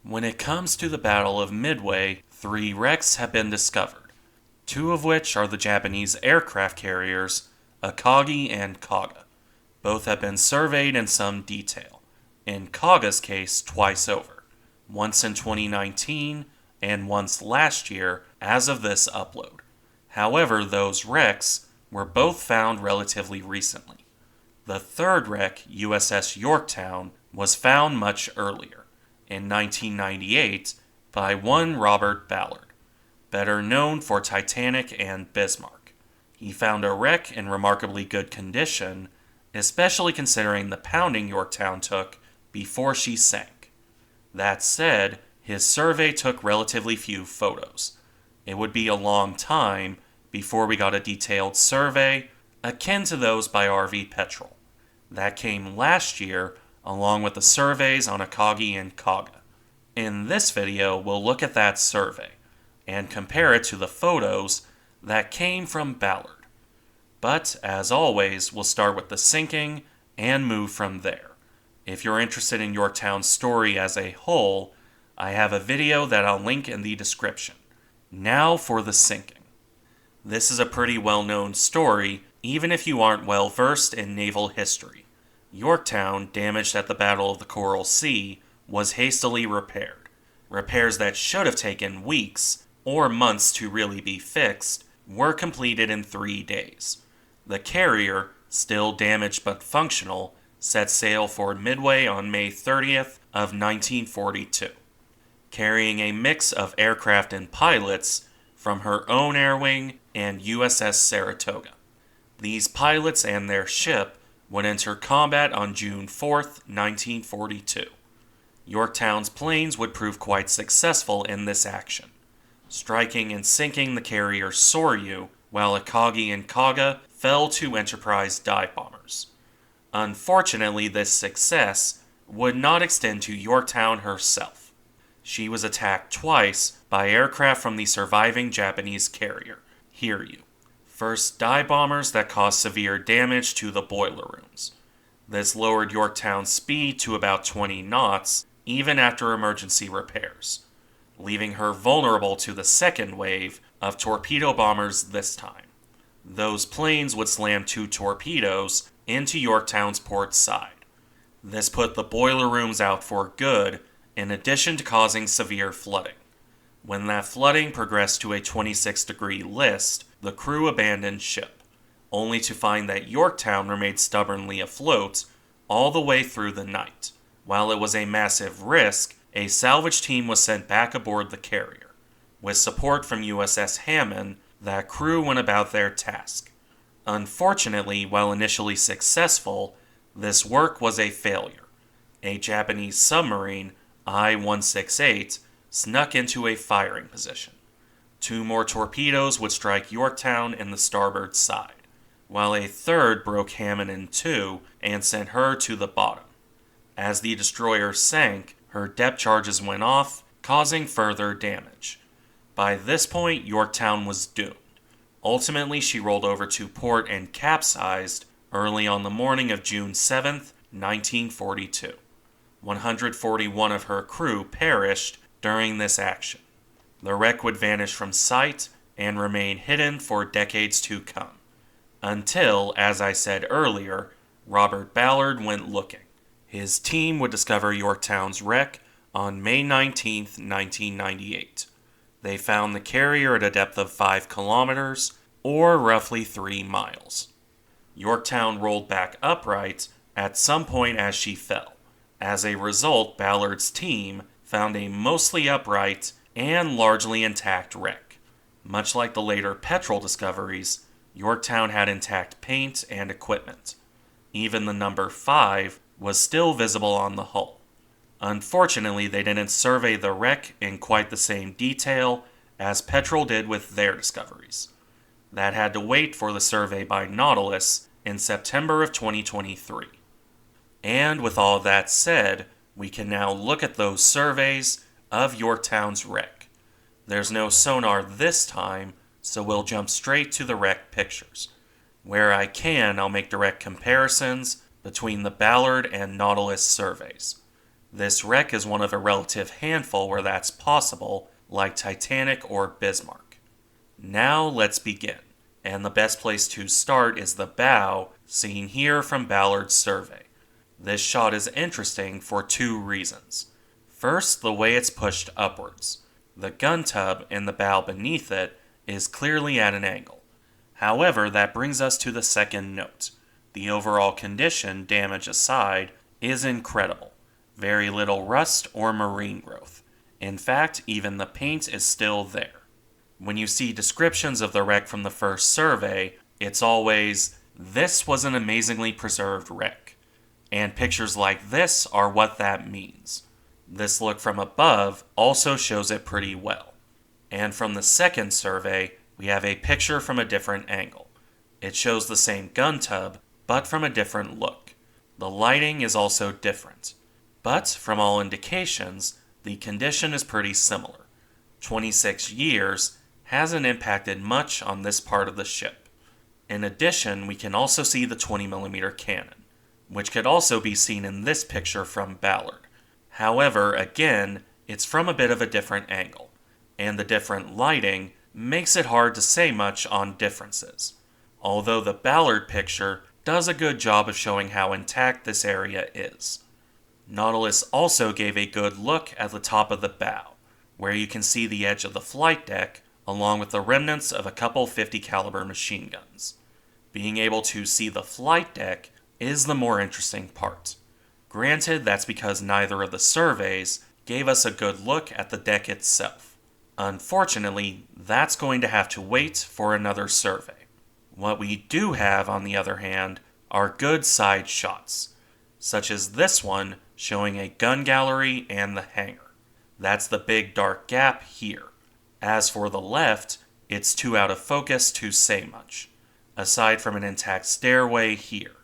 When it comes to the Battle of Midway, 3 wrecks have been discovered, 2 of which are the Japanese aircraft carriers Akagi and Kaga. Both have been surveyed in some detail, in Kaga's case twice over, once in 2019 and once last year as of this upload. However, those wrecks were both found relatively recently. The third wreck, USS Yorktown, was found much earlier, in 1998, by one Robert Ballard, better known for Titanic and Bismarck. He found a wreck in remarkably good condition, especially considering the pounding Yorktown took before she sank. That said, his survey took relatively few photos. It would be a long time before we got a detailed survey akin to those by RV Petrol. That came last year along with the surveys on Akagi and Kaga. In this video, we'll look at that survey and compare it to the photos that came from Ballard. But, as always, we'll start with the sinking and move from there. If you're interested in Yorktown's story as a whole, I have a video that I'll link in the description. Now for the sinking. This is a pretty well-known story, even if you aren't well versed in naval history. Yorktown, damaged at the Battle of the Coral Sea, was hastily repaired. Repairs that should have taken weeks, or months to really be fixed, were completed in 3 days. The carrier, still damaged but functional, set sail for Midway on May 30th of 1942, carrying a mix of aircraft and pilots from her own air wing and USS Saratoga. These pilots and their ship would enter combat on June 4th, 1942. Yorktown's planes would prove quite successful in this action, striking and sinking the carrier Soryu, while Akagi and Kaga fell to Enterprise dive bombers. Unfortunately, this success would not extend to Yorktown herself. She was attacked twice by aircraft from the surviving Japanese carrier, Hiryu. First, dive bombers that caused severe damage to the boiler rooms. This lowered Yorktown's speed to about 20 knots, even after emergency repairs, leaving her vulnerable to the second wave of torpedo bombers this time. Those planes would slam 2 torpedoes into Yorktown's port side. This put the boiler rooms out for good, in addition to causing severe flooding. When that flooding progressed to a 26-degree list, the crew abandoned ship, only to find that Yorktown remained stubbornly afloat all the way through the night. While it was a massive risk, a salvage team was sent back aboard the carrier. With support from USS Hammond, that crew went about their task. Unfortunately, while initially successful, this work was a failure. A Japanese submarine, I-168, snuck into a firing position. 2 more torpedoes would strike Yorktown in the starboard side, while a third broke Hammond in 2 and sent her to the bottom. As the destroyer sank, her depth charges went off, causing further damage. By this point, Yorktown was doomed. Ultimately, she rolled over to port and capsized early on the morning of June 7th, 1942. 141 of her crew perished during this action. The wreck would vanish from sight and remain hidden for decades to come, until, as I said earlier, Robert Ballard went looking. His team would discover Yorktown's wreck on May 19, 1998. They found the carrier at a depth of 5 kilometers, or roughly 3 miles. Yorktown rolled back upright at some point as she fell. As a result, Ballard's team found a mostly upright and largely intact wreck. Much like the later Petrol discoveries, Yorktown had intact paint and equipment. Even the number 5 was still visible on the hull. Unfortunately, they didn't survey the wreck in quite the same detail as Petrol did with their discoveries. That had to wait for the survey by Nautilus in September of 2023. And with all that said, we can now look at those surveys of Yorktown's wreck. There's no sonar this time, so we'll jump straight to the wreck pictures. Where I can, I'll make direct comparisons between the Ballard and Nautilus surveys. This wreck is one of a relative handful where that's possible, like Titanic or Bismarck. Now let's begin, and the best place to start is the bow, seen here from Ballard's survey. This shot is interesting for two reasons. First, the way it's pushed upwards. The gun tub in the bow beneath it is clearly at an angle. However, that brings us to the second note. The overall condition, damage aside, is incredible. Very little rust or marine growth. In fact, even the paint is still there. When you see descriptions of the wreck from the first survey, it's always, "This was an amazingly preserved wreck." And pictures like this are what that means. This look from above also shows it pretty well. And from the second survey, we have a picture from a different angle. It shows the same gun tub, but from a different look. The lighting is also different. But from all indications, the condition is pretty similar. 26 years hasn't impacted much on this part of the ship. In addition, we can also see the 20mm cannon, which could also be seen in this picture from Ballard. However, again, it's from a bit of a different angle, and the different lighting makes it hard to say much on differences, although the Ballard picture does a good job of showing how intact this area is. Nautilus also gave a good look at the top of the bow, where you can see the edge of the flight deck, along with the remnants of a couple 50 caliber machine guns. Being able to see the flight deck is the more interesting part. Granted, that's because neither of the surveys gave us a good look at the deck itself. Unfortunately, that's going to have to wait for another survey. What we do have, on the other hand, are good side shots, such as this one showing a gun gallery and the hangar. That's the big dark gap here. As for the left, it's too out of focus to say much, aside from an intact stairway here,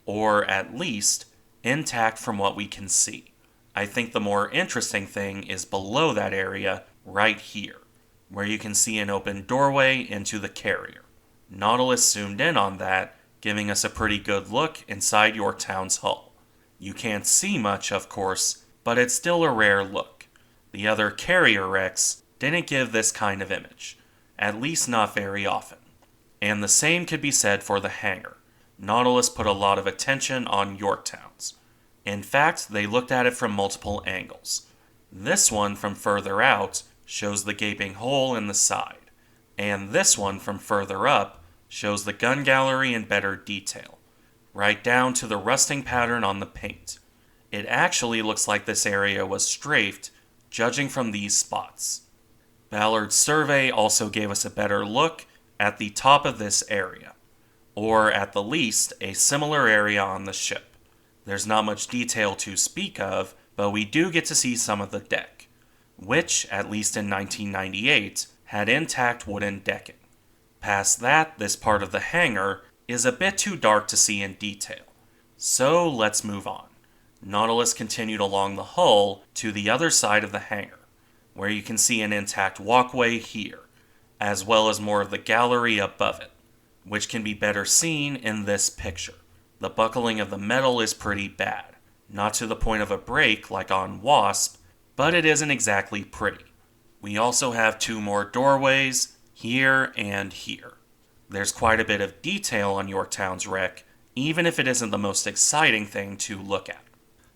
or at least intact from what we can see. I think the more interesting thing is below that area, right here, where you can see an open doorway into the carrier. Nautilus zoomed in on that, giving us a pretty good look inside Yorktown's hull. You can't see much, of course, but it's still a rare look. The other carrier wrecks didn't give this kind of image, at least not very often. And the same could be said for the hangar. Nautilus put a lot of attention on Yorktown's. In fact, they looked at it from multiple angles. This one from further out shows the gaping hole in the side, and this one from further up shows the gun gallery in better detail, right down to the rusting pattern on the paint. It actually looks like this area was strafed, judging from these spots. Ballard's survey also gave us a better look at the top of this area, or at the least, a similar area on the ship. There's not much detail to speak of, but we do get to see some of the deck, which, at least in 1998, had intact wooden decking. Past that, this part of the hangar is a bit too dark to see in detail. So let's move on. Nautilus continued along the hull to the other side of the hangar, where you can see an intact walkway here, as well as more of the gallery above it, which can be better seen in this picture. The buckling of the metal is pretty bad, not to the point of a break like on Wasp, but it isn't exactly pretty. We also have two more doorways, here and here. There's quite a bit of detail on Yorktown's wreck, even if it isn't the most exciting thing to look at.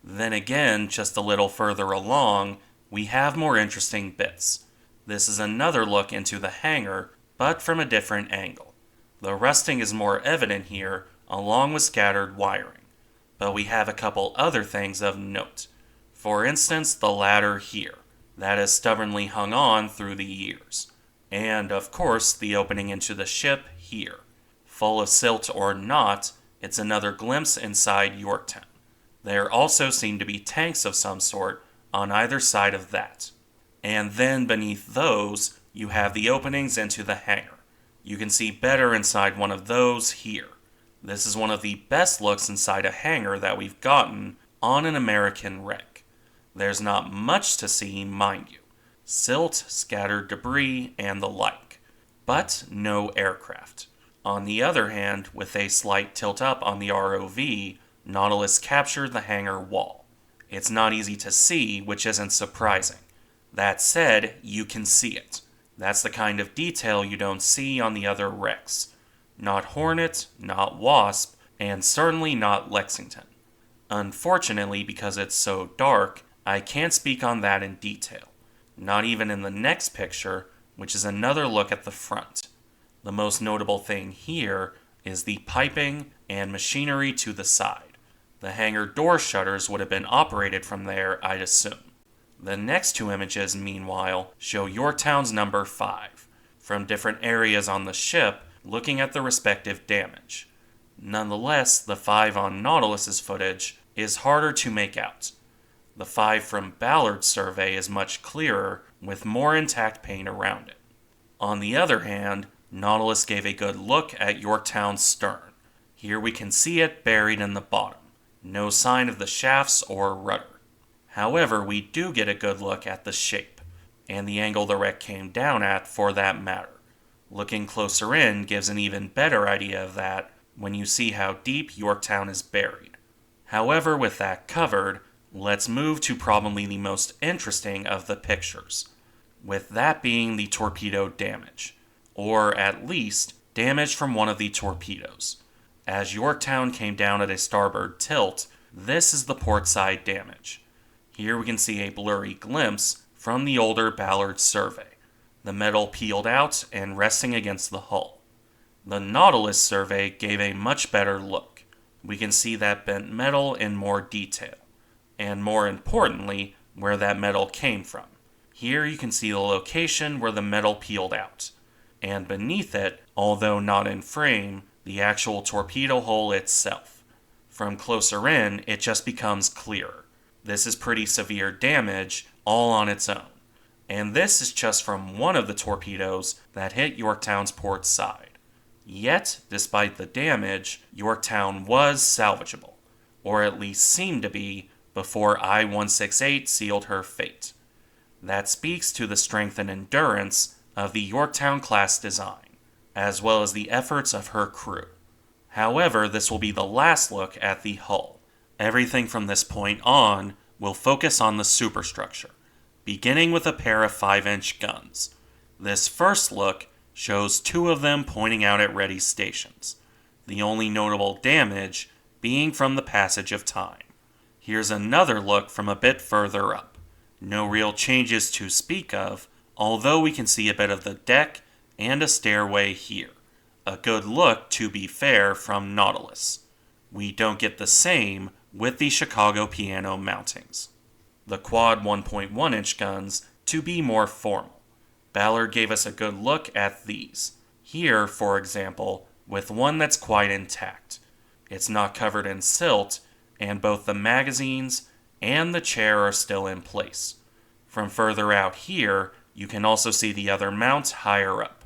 Then again, just a little further along, we have more interesting bits. This is another look into the hangar, but from a different angle. The rusting is more evident here, along with scattered wiring. But we have a couple other things of note. For instance, the ladder here, that has stubbornly hung on through the years. And, of course, the opening into the ship here. Full of silt or not, it's another glimpse inside Yorktown. There also seem to be tanks of some sort on either side of that. And then beneath those, you have the openings into the hangar. You can see better inside one of those here. This is one of the best looks inside a hangar that we've gotten on an American wreck. There's not much to see, mind you. Silt, scattered debris, and the like. But no aircraft. On the other hand, with a slight tilt up on the ROV, Nautilus captured the hangar wall. It's not easy to see, which isn't surprising. That said, you can see it. That's the kind of detail you don't see on the other wrecks. Not Hornet, not Wasp, and certainly not Lexington. Unfortunately, because it's so dark, I can't speak on that in detail. Not even in the next picture, which is another look at the front. The most notable thing here is the piping and machinery to the side. The hangar door shutters would have been operated from there, I'd assume. The next two images, meanwhile, show Yorktown's number 5, from different areas on the ship, looking at the respective damage. Nonetheless, the 5 on Nautilus's footage is harder to make out. The 5 from Ballard's survey is much clearer, with more intact paint around it. On the other hand, Nautilus gave a good look at Yorktown's stern. Here we can see it buried in the bottom. No sign of the shafts or rudder. However, we do get a good look at the shape, and the angle the wreck came down at for that matter. Looking closer in gives an even better idea of that when you see how deep Yorktown is buried. However, with that covered, let's move to probably the most interesting of the pictures, with that being the torpedo damage, or at least damage from one of the torpedoes. As Yorktown came down at a starboard tilt, this is the port side damage. Here we can see a blurry glimpse from the older Ballard survey, the metal peeled out and resting against the hull. The Nautilus survey gave a much better look. We can see that bent metal in more detail, and more importantly, where that metal came from. Here you can see the location where the metal peeled out, and beneath it, although not in frame, the actual torpedo hole itself. From closer in, it just becomes clearer. This is pretty severe damage, all on its own. And this is just from one of the torpedoes that hit Yorktown's port side. Yet, despite the damage, Yorktown was salvageable, or at least seemed to be, before I-168 sealed her fate. That speaks to the strength and endurance of the Yorktown-class design, as well as the efforts of her crew. However, this will be the last look at the hull. Everything from this point on will focus on the superstructure, beginning with a pair of 5-inch guns. This first look shows 2 of them pointing out at ready stations, the only notable damage being from the passage of time. Here's another look from a bit further up. No real changes to speak of, although we can see a bit of the deck and a stairway here. A good look, to be fair, from Nautilus. We don't get the same with the Chicago piano mountings. The quad 1.1-inch guns to be more formal. Ballard gave us a good look at these. Here, for example, with one that's quite intact. It's not covered in silt, and both the magazines and the chair are still in place. From further out here, you can also see the other mount higher up.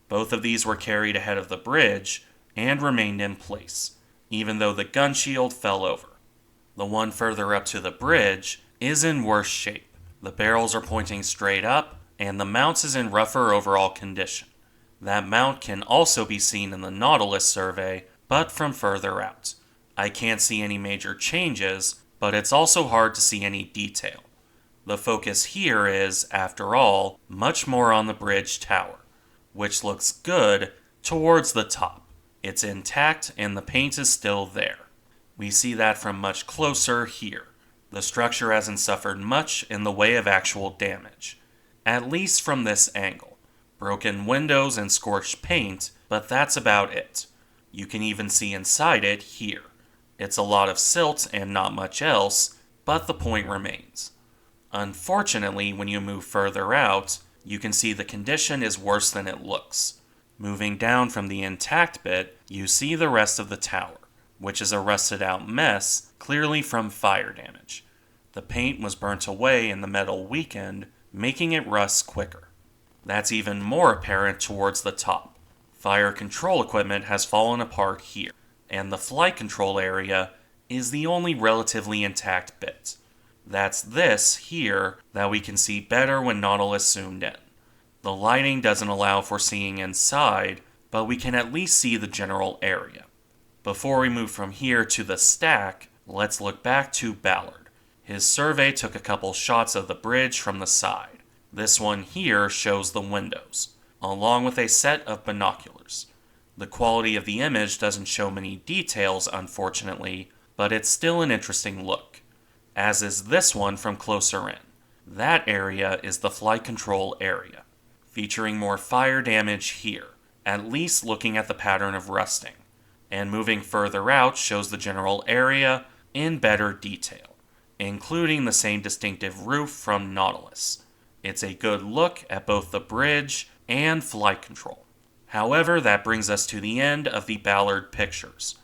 Both of these were carried ahead of the bridge and remained in place, even though the gun shield fell over. The one further up to the bridge is in worse shape. The barrels are pointing straight up, and the mount is in rougher overall condition. That mount can also be seen in the Nautilus survey, but from further out. I can't see any major changes, but it's also hard to see any detail. The focus here is, after all, much more on the bridge tower, which looks good towards the top. It's intact and the paint is still there. We see that from much closer here. The structure hasn't suffered much in the way of actual damage, at least from this angle. Broken windows and scorched paint, but that's about it. You can even see inside it here. It's a lot of silt and not much else, but the point remains. Unfortunately, when you move further out, you can see the condition is worse than it looks. Moving down from the intact bit, you see the rest of the tower, which is a rusted out mess, clearly from fire damage. The paint was burnt away and the metal weakened, making it rust quicker. That's even more apparent towards the top. Fire control equipment has fallen apart here, and the flight control area is the only relatively intact bit. That's this here that we can see better when Nautilus zoomed in. The lighting doesn't allow for seeing inside, but we can at least see the general area. Before we move from here to the stack, let's look back to Ballard. His survey took a couple shots of the bridge from the side. This one here shows the windows, along with a set of binoculars. The quality of the image doesn't show many details, unfortunately, but it's still an interesting look, as is this one from closer in. That area is the flight control area, featuring more fire damage here, at least looking at the pattern of rusting, and moving further out shows the general area in better detail, including the same distinctive roof from Nautilus. It's a good look at both the bridge and flight control. However, that brings us to the end of the Ballard pictures,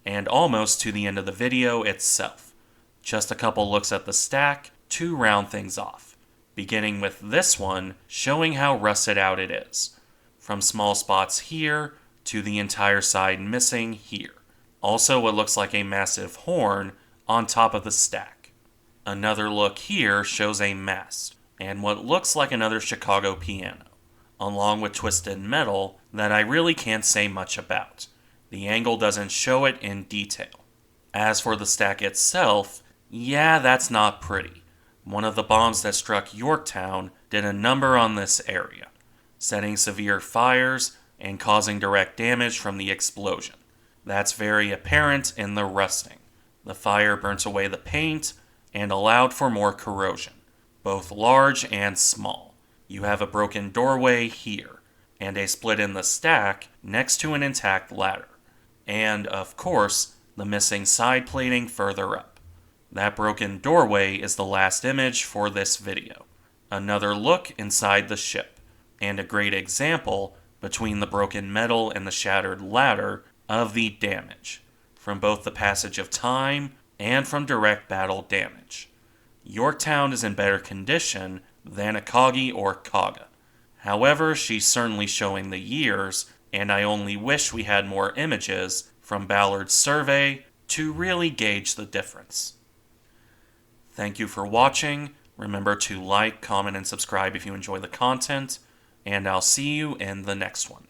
and almost to the end of the video itself. Just a couple looks at the stack to round things off, beginning with this one showing how rusted out it is, from small spots here to the entire side missing here. Also what looks like a massive horn on top of the stack. Another look here shows a mast, and what looks like another Chicago piano, along with twisted metal that I really can't say much about. The angle doesn't show it in detail. As for the stack itself, yeah, that's not pretty. One of the bombs that struck Yorktown did a number on this area, setting severe fires and causing direct damage from the explosion. That's very apparent in the rusting. The fire burnt away the paint and allowed for more corrosion, both large and small. You have a broken doorway here, and a split in the stack next to an intact ladder. And, of course, the missing side plating further up. That broken doorway is the last image for this video. Another look inside the ship, and a great example between the broken metal and the shattered ladder of the damage, from both the passage of time and from direct battle damage. Yorktown is in better condition than Akagi or Kaga. However, she's certainly showing the years, and I only wish we had more images from Ballard's survey to really gauge the difference. Thank you for watching. Remember to like, comment, and subscribe if you enjoy the content, and I'll see you in the next one.